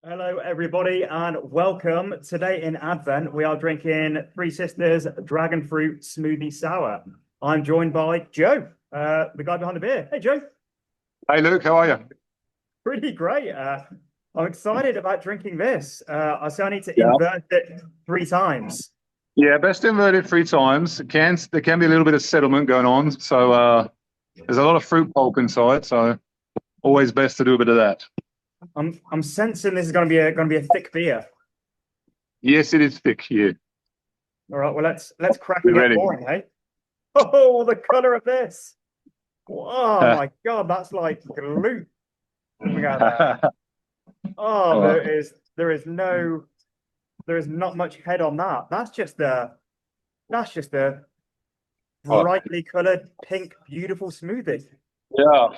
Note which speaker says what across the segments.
Speaker 1: Hello, everybody, and welcome. Today in Advent, we are drinking Three Sisters Dragonfruit Smoothie Sour. I'm joined by Joe, the guy behind the beer. Hey, Joe.
Speaker 2: Hey Luke, how are you?
Speaker 1: Pretty great. I'm excited about drinking this. I say I need to
Speaker 2: Yeah.
Speaker 1: invert it 3 times.
Speaker 2: Yeah, best inverted 3 times. There can be a little bit of settlement going on, so there's a lot of fruit pulp inside, so always best to do a bit of that.
Speaker 1: I'm sensing this is going to be a thick beer.
Speaker 2: Yes, it is thick here.
Speaker 1: All right, well let's crack
Speaker 2: Be
Speaker 1: and get
Speaker 2: ready.
Speaker 1: pouring, hey? Oh, the color of this! Oh my God, that's like glue. Look at that. Oh,
Speaker 2: Uh,
Speaker 1: there is not much head on that. That's just a
Speaker 2: oh,
Speaker 1: brightly colored pink, beautiful smoothie.
Speaker 2: yeah.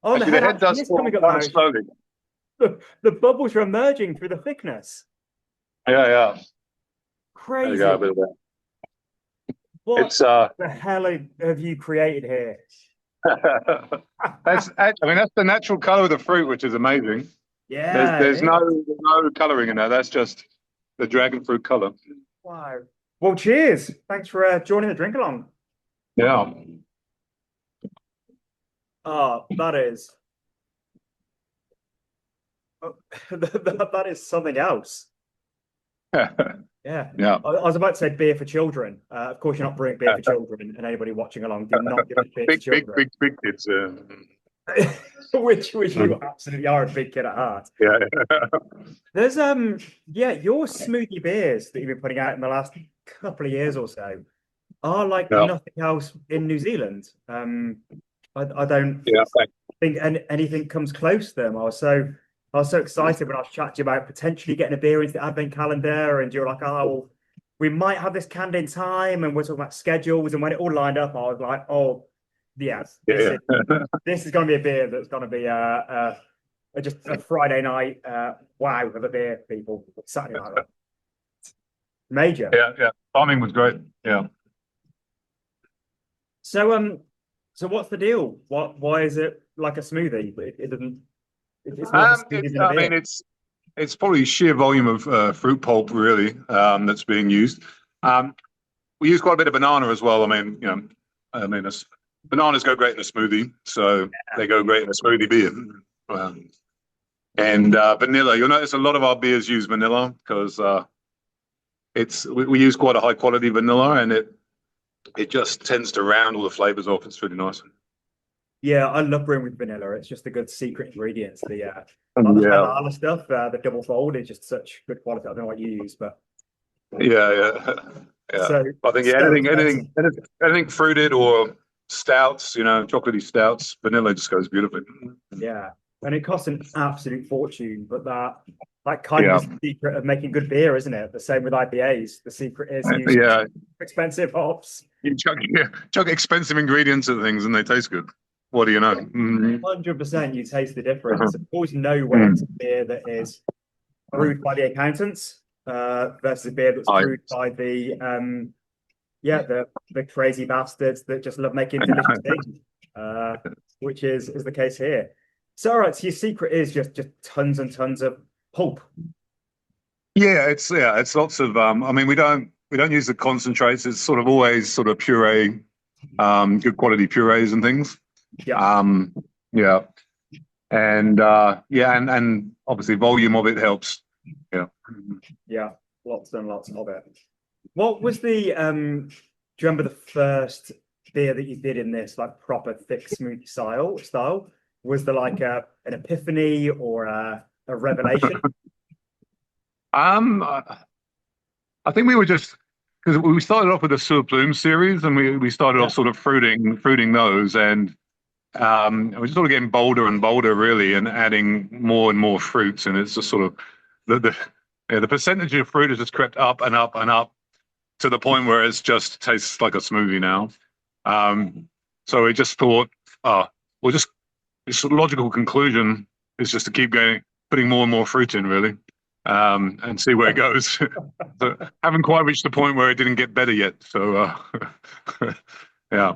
Speaker 1: Oh, and the
Speaker 2: Actually, the
Speaker 1: head
Speaker 2: head
Speaker 1: actually
Speaker 2: does
Speaker 1: is
Speaker 2: form
Speaker 1: coming up
Speaker 2: quite
Speaker 1: now.
Speaker 2: slowly.
Speaker 1: The bubbles are emerging through the thickness.
Speaker 2: Yeah, yeah. There you go, a
Speaker 1: Crazy.
Speaker 2: bit of that.
Speaker 1: What
Speaker 2: It's
Speaker 1: the hell have you created here?
Speaker 2: I mean that's the natural color of the fruit, which is amazing. There's
Speaker 1: Yeah,
Speaker 2: there's
Speaker 1: it
Speaker 2: no
Speaker 1: is.
Speaker 2: there's no coloring in there. That's just the dragon fruit color.
Speaker 1: Wow. Well, cheers. Thanks for joining the drink along.
Speaker 2: Yeah.
Speaker 1: Oh, that is that is something else. Yeah.
Speaker 2: Yeah.
Speaker 1: I was about to say beer for children. Of course, you're not brewing beer for children, and anybody watching along, do not give it beer for
Speaker 2: Big, big,
Speaker 1: children.
Speaker 2: big, big kids.
Speaker 1: Which you absolutely are a big kid at heart.
Speaker 2: Yeah.
Speaker 1: There's yeah, your smoothie beers that you've been putting out in the last couple of years or so are like
Speaker 2: Yeah.
Speaker 1: nothing else in New Zealand. I don't
Speaker 2: Yeah.
Speaker 1: think anything comes close to them. I was so excited when I was chatting to you about potentially getting a beer into the advent calendar, and you're like, oh, well, we might have this canned in time, and we're talking about schedules. And when it all lined up, I was like, oh, yes,
Speaker 2: Yeah. Yeah.
Speaker 1: this is going to be a beer that's going to be just a Friday night wow of a beer, people. Saturday night, major.
Speaker 2: Yeah. Yeah. Timing was great. Yeah.
Speaker 1: So so what's the deal? Why is it like a smoothie? It doesn't. It's more of a smoothie than a
Speaker 2: I mean,
Speaker 1: beer.
Speaker 2: it's probably sheer volume of fruit pulp really that's being used. Um, we use quite a bit of banana as well. Bananas go great in a smoothie, so they go great in a smoothie beer. Um, and vanilla, you'll notice a lot of our beers use vanilla because we use quite a high quality vanilla, and it just tends to round all the flavors off. It's really nice.
Speaker 1: Yeah, I love brewing with vanilla. It's just a good secret ingredient. The like
Speaker 2: And
Speaker 1: the
Speaker 2: yeah,
Speaker 1: halala stuff, the double fold is just such good quality. I don't know what you use, but
Speaker 2: yeah, yeah, yeah.
Speaker 1: so
Speaker 2: I think yeah,
Speaker 1: so expensive.
Speaker 2: anything fruited or stouts, chocolatey stouts, vanilla just goes beautifully.
Speaker 1: Yeah, and it costs an absolute fortune, but that kind of
Speaker 2: Yeah,
Speaker 1: is the secret of making good beer, isn't it? The same with IPAs. The secret is use
Speaker 2: yeah.
Speaker 1: expensive hops.
Speaker 2: You chuck expensive ingredients at things, and they taste good. What do you know?
Speaker 1: 100% you taste the difference.
Speaker 2: Uh-huh.
Speaker 1: Of course, know when it's a
Speaker 2: Mm.
Speaker 1: beer that is brewed by the accountants versus a beer that's
Speaker 2: I,
Speaker 1: brewed by yeah, the crazy bastards that just love making delicious things, uh, which is the case here. So, all right, so your secret is just tons and tons of pulp.
Speaker 2: it's lots of. I mean, we don't use the concentrates. It's sort of always sort of puree, good quality purees and things.
Speaker 1: Yeah,
Speaker 2: Um, yeah, and obviously volume of it helps. Yeah.
Speaker 1: yeah, lots and lots of it. What was do you remember the first beer that you did in this like proper thick smoothie style? Was there like an epiphany or a revelation?
Speaker 2: I think we were just because we started off with the Sur Plume series, and we started off
Speaker 1: Yeah,
Speaker 2: sort of fruiting those, and we're just sort of getting bolder and bolder, really, and adding more and more fruits, and it's just sort of the percentage of fruit has just crept up and up and up to the point where it's just tastes like a smoothie now. So we just thought, we'll just this logical conclusion is just to keep going, putting more and more fruit in, really, and see where it goes. So haven't quite reached the point where it didn't get better yet. So yeah.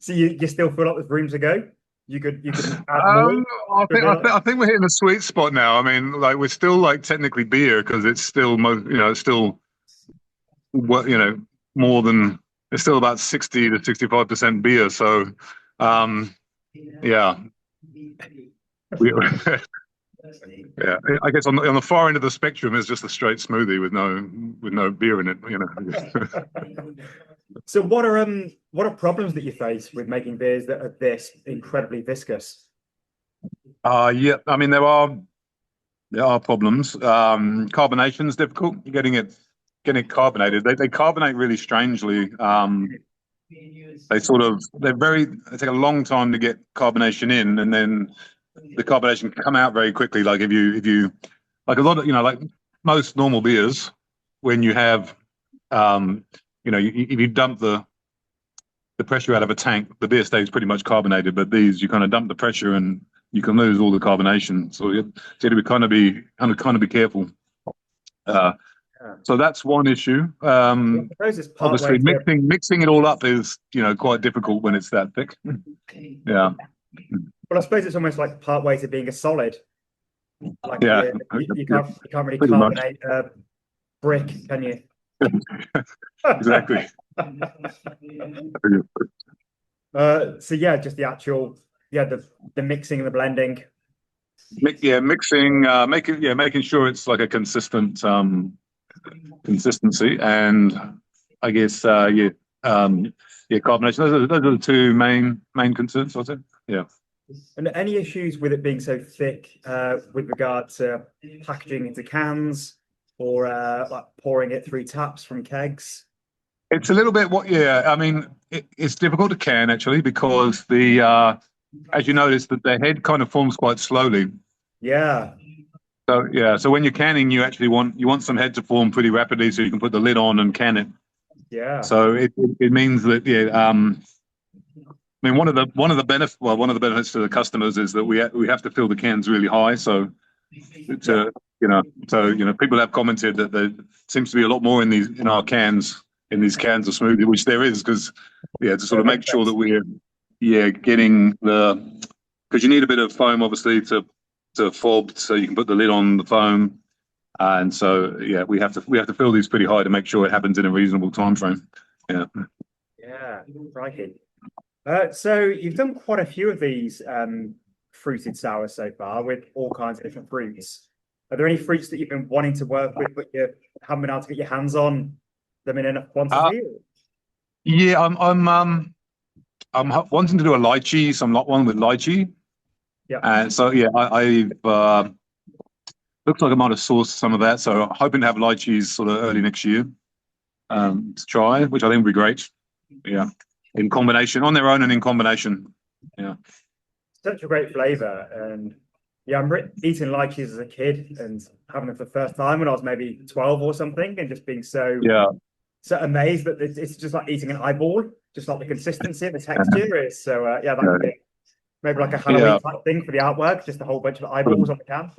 Speaker 1: so you still feel like there's room to go? You could add more
Speaker 2: I
Speaker 1: to a
Speaker 2: think
Speaker 1: beer
Speaker 2: I
Speaker 1: like
Speaker 2: think I
Speaker 1: that?
Speaker 2: think we're hitting a sweet spot now. I mean, like we're still like technically beer because it's still it's still what more than it's still about 60 to 65% beer. So, um, yeah, we, yeah. I guess on the far end of the spectrum is just a straight smoothie with no beer in it.
Speaker 1: So what are problems that you face with making beers that are this incredibly viscous?
Speaker 2: Yeah. I mean, there are problems. Carbonation is difficult. Getting it carbonated. They carbonate really strangely. They take a long time to get carbonation in, and then the carbonation can come out very quickly. Like if you like a lot of like most normal beers, when you have if you dump the pressure out of a tank, the beer stays pretty much carbonated. But these, you kind of dump the pressure and you can lose all the carbonation. So you have to be careful. Uh,
Speaker 1: Yeah.
Speaker 2: so that's one issue.
Speaker 1: I suppose it's part way
Speaker 2: Obviously,
Speaker 1: to
Speaker 2: mixing it all up is quite difficult when it's that thick. Yeah,
Speaker 1: well, I suppose it's almost like part way to being a solid. Like
Speaker 2: yeah,
Speaker 1: you
Speaker 2: yeah,
Speaker 1: can't really
Speaker 2: pretty much.
Speaker 1: carbonate a brick, can you?
Speaker 2: Exactly.
Speaker 1: So yeah, just the actual the mixing and the blending.
Speaker 2: Mixing, making sure it's like a consistent consistency, and I guess carbonation. Those are the two main concerns, I'd say. Yeah.
Speaker 1: And any issues with it being so thick with regard to packaging into cans or like pouring it through taps from kegs?
Speaker 2: It's a little bit I mean, it's difficult to can actually because as you notice, that the head kind of forms quite slowly.
Speaker 1: Yeah,
Speaker 2: So yeah, so when you're canning, you want some head to form pretty rapidly, so you can put the lid on and can it.
Speaker 1: yeah.
Speaker 2: So it means that I mean one of the benefits to the customers is that we have to fill the cans really high. So
Speaker 1: Yeah.
Speaker 2: to people have commented that there seems to be a lot more in our cans in these cans of smoothie, which there is because to sort of
Speaker 1: That
Speaker 2: make
Speaker 1: makes
Speaker 2: sure that
Speaker 1: sense.
Speaker 2: we're getting because you need a bit of foam obviously to fob so you can put the lid on the foam. And so we have to fill these pretty high to make sure it happens in a reasonable time frame. Yeah.
Speaker 1: Yeah, crikey. So you've done quite a few of these fruited sours so far with all kinds of different fruits. Are there any fruits that you've been wanting to work with, but you haven't been able to get your hands on them in enough
Speaker 2: Uh,
Speaker 1: quantity?
Speaker 2: yeah, I'm wanting to do a lychee, some lot one with lychee.
Speaker 1: Yeah.
Speaker 2: And so yeah, I've looks like I might have sourced some of that. So hoping to have lychees sort of early next year to try, which I think would be great. Yeah, in combination, on their own and in combination. Yeah.
Speaker 1: Such a great flavor. And yeah, eating lychees as a kid and having them for the first time when I was maybe 12 or something, and just being
Speaker 2: Yeah.
Speaker 1: so amazed that it's just like eating an eyeball, just like the consistency and the texture is. So yeah, that
Speaker 2: Yeah.
Speaker 1: could be maybe like a
Speaker 2: Yeah.
Speaker 1: Halloween type thing for the artwork, just a whole bunch of eyeballs on the can.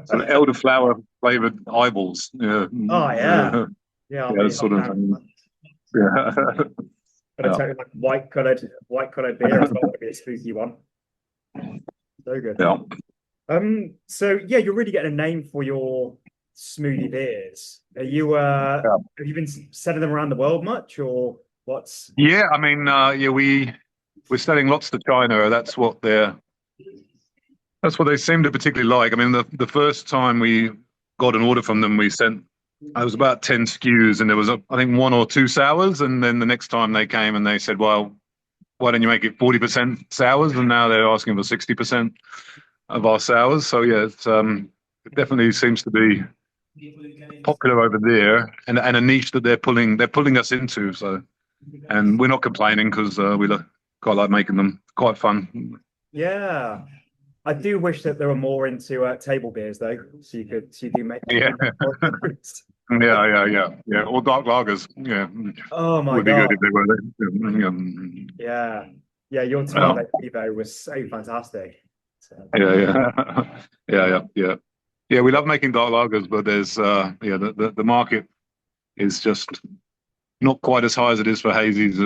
Speaker 2: Sort of elderflower flavored eyeballs. Yeah.
Speaker 1: Oh yeah, yeah,
Speaker 2: Yeah.
Speaker 1: I'll
Speaker 2: Sort
Speaker 1: be
Speaker 2: of.
Speaker 1: down for that.
Speaker 2: Yeah.
Speaker 1: But a
Speaker 2: Yeah.
Speaker 1: totally like white coloured beer as well would be a spooky one. So good.
Speaker 2: Yeah.
Speaker 1: So yeah, you're really getting a name for your smoothie beers. Have you been sending them around the world much, or what's?
Speaker 2: Yeah. I mean, we're selling lots to China. That's what they seem to particularly like. I mean, the first time we got an order from them, we sent. It was about 10 SKUs, and there was I think one or two sours, and then the next time they came and they said, "Well, why don't you make it 40% sours?" And now they're asking for 60% of our sours. So yeah, it definitely seems to be popular over there, and a niche that they're pulling us into. So, and we're not complaining because quite like making them, quite fun.
Speaker 1: Yeah, I do wish that there were more into table beers though, so you do make you
Speaker 2: Yeah,
Speaker 1: do make more fruits.
Speaker 2: yeah. Or dark lagers. Yeah,
Speaker 1: Oh my
Speaker 2: would be good
Speaker 1: God.
Speaker 2: if they were there.
Speaker 1: Yeah. Yeah, your
Speaker 2: Yeah,
Speaker 1: 12 Evo was so fantastic. So,
Speaker 2: yeah. Yeah. Yeah, we love making dark lagers, but there's the market is just not quite as high as it is for hazies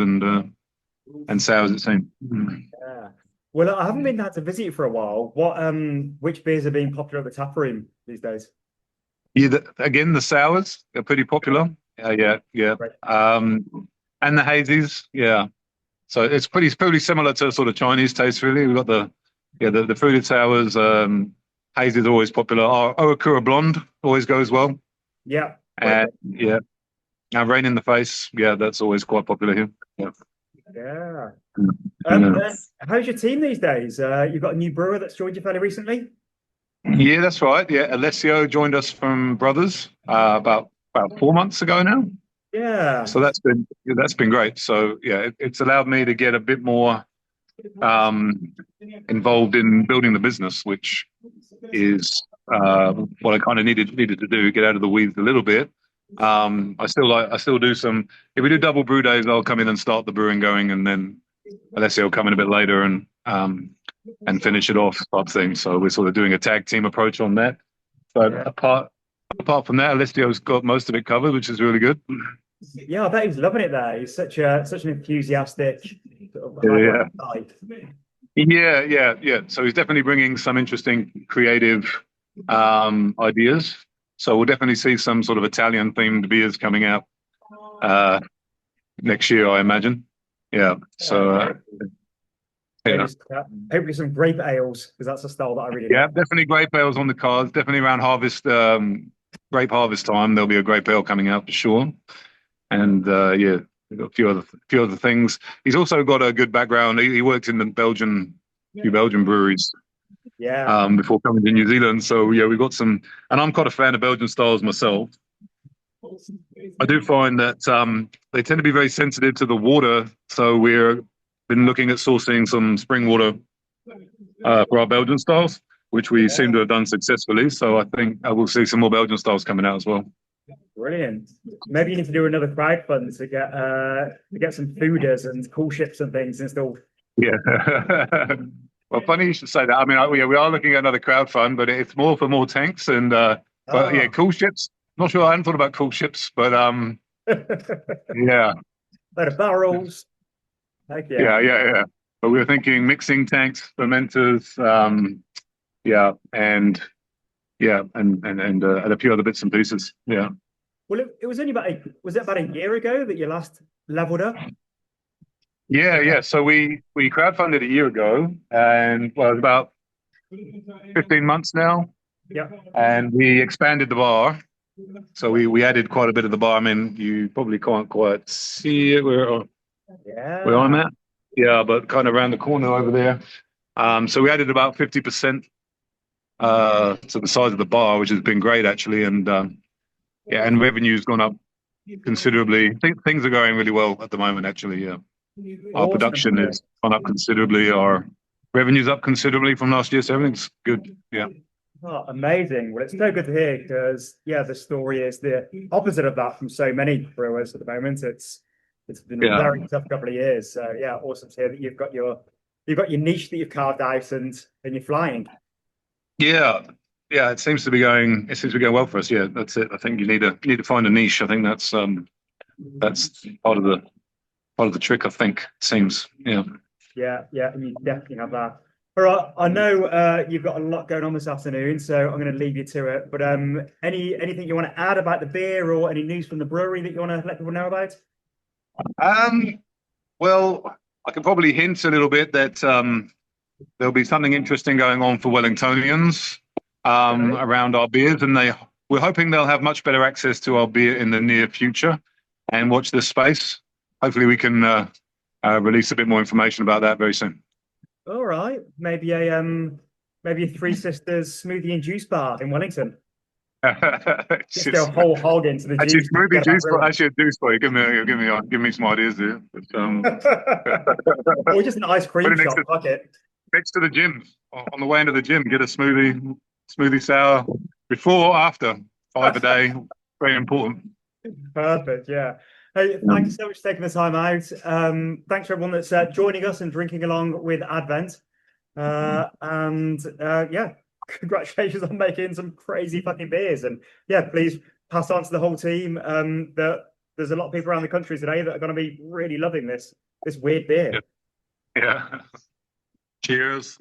Speaker 2: and sours, it seems.
Speaker 1: yeah. Well, I haven't been down to visit you for a while. Which beers are being popular at the tap room these days?
Speaker 2: Yeah, again, the sours are pretty popular. Yeah, yeah.
Speaker 1: Right.
Speaker 2: And the hazies, yeah. So it's pretty similar to sort of Chinese taste, really. We've got the fruited sours. Hazy is always popular. Our Okura Blonde always goes well.
Speaker 1: Yeah, great.
Speaker 2: And yeah, now Rain in the Face, yeah, that's always quite popular here. Yeah.
Speaker 1: Yeah.
Speaker 2: Yeah,
Speaker 1: How's your team these days? You've got a new brewer that's joined you fairly recently?
Speaker 2: yeah, that's right. Yeah, Alessio joined us from Brothers about 4 months ago now.
Speaker 1: Yeah.
Speaker 2: So that's been great. So yeah, it's allowed me to get a bit more um, involved in building the business, which is what I kind of needed to do, get out of the weeds a little bit. I still do some. If we do double brew days, I'll come in and start the brewing going, and then Alessio will come in a bit later and finish it off, type thing. So we're sort of doing a tag team approach on that. But
Speaker 1: Yeah.
Speaker 2: apart from that, Alessio's got most of it covered, which is really good.
Speaker 1: Yeah, I bet he's loving it there. He's such an enthusiastic, sort of
Speaker 2: Yeah,
Speaker 1: hard-working guy.
Speaker 2: yeah. So he's definitely bringing some interesting creative ideas. So we'll definitely see some sort of Italian themed beers coming out uh, next year, I imagine. Yeah. So
Speaker 1: Yeah.
Speaker 2: yeah,
Speaker 1: Hopefully some grape ales, because that's a style that I really
Speaker 2: yeah,
Speaker 1: like.
Speaker 2: definitely grape ales on the cards. Definitely around harvest, grape harvest time, there'll be a grape ale coming out for sure. And yeah, we've got a few other things. He's also got a good background. He worked in the few Belgian breweries
Speaker 1: Yeah.
Speaker 2: before coming to New Zealand. So yeah, we've got some, and I'm quite a fan of Belgian styles myself. I do find that they tend to be very sensitive to the water. So we're been looking at sourcing some spring water for our Belgian styles, which we seem to have done successfully. So I think I will see some more Belgian styles coming out as well.
Speaker 1: Brilliant. Maybe you need to do another crowdfund to get some fooders and cool ships and things installed.
Speaker 2: Yeah. Well, funny you should say that. I mean, we are looking at another crowdfund, but it's more for more tanks and but yeah,
Speaker 1: Ah.
Speaker 2: cool ships. Not sure. I hadn't thought about cool ships, but yeah,
Speaker 1: Load of barrels. Heck yeah.
Speaker 2: yeah. But we were thinking mixing tanks, fermenters, yeah, and yeah, and a few other bits and pieces. Yeah.
Speaker 1: Well, it was only was it about a year ago that you last leveled up?
Speaker 2: Yeah. So we crowdfunded a year ago, and well, it was about 15 months now,
Speaker 1: Yeah.
Speaker 2: and we expanded the bar. So we added quite a bit of the bar. I mean, you probably can't quite see it where I'm
Speaker 1: Yeah.
Speaker 2: at. Yeah, but kind of around the corner over there. So we added about 50% to the size of the bar, which has been great actually, and yeah, and revenue's gone up considerably. I think things are going really well at the moment actually. Yeah, our
Speaker 1: Awesome.
Speaker 2: production has gone up considerably. Our revenue's up considerably from last year, so everything's good. Yeah.
Speaker 1: Oh, amazing. Well, it's so good to hear because yeah, the story is the opposite of that from so many brewers at the moment. It's been a
Speaker 2: Yeah.
Speaker 1: very tough couple of years. So yeah, awesome to hear that you've got your niche that you've carved out and you're flying.
Speaker 2: Yeah, yeah. It seems to be going well for us. Yeah, that's it. I think you need to find a niche. I think that's part of the trick. I think it seems. Yeah.
Speaker 1: Yeah, and you definitely have that. All right, I know you've got a lot going on this afternoon, so I'm going to leave you to it. But anything you want to add about the beer or any news from the brewery that you want to let people know about?
Speaker 2: Um. Well, I can probably hint a little bit that there'll be something interesting going on for Wellingtonians
Speaker 1: Okay.
Speaker 2: around our beers, and we're hoping they'll have much better access to our beer in the near future, and watch this space. Hopefully, we can release a bit more information about that very soon.
Speaker 1: All right, maybe a Three Sisters smoothie and juice bar in Wellington.
Speaker 2: It's
Speaker 1: Just go
Speaker 2: just,
Speaker 1: whole hog into the
Speaker 2: actually,
Speaker 1: juice and
Speaker 2: smoothie
Speaker 1: forget about
Speaker 2: juice, but
Speaker 1: brewing.
Speaker 2: actually, a juice for you. Give me some ideas here. But,
Speaker 1: Or just an ice
Speaker 2: put
Speaker 1: cream
Speaker 2: it next
Speaker 1: shop.
Speaker 2: to
Speaker 1: Fuck it.
Speaker 2: next to the gym. On the way into the gym, get a smoothie sour before or after 5 a day. Very important.
Speaker 1: Perfect. Yeah. Hey, thank you so much for taking the time out. Thanks for everyone that's joining us and drinking along with Advent. Yeah, congratulations on making some crazy fucking beers. And yeah, please pass on to the whole team that there's a lot of people around the country today that are going to be really loving this weird beer.
Speaker 2: Yeah.
Speaker 3: Cheers.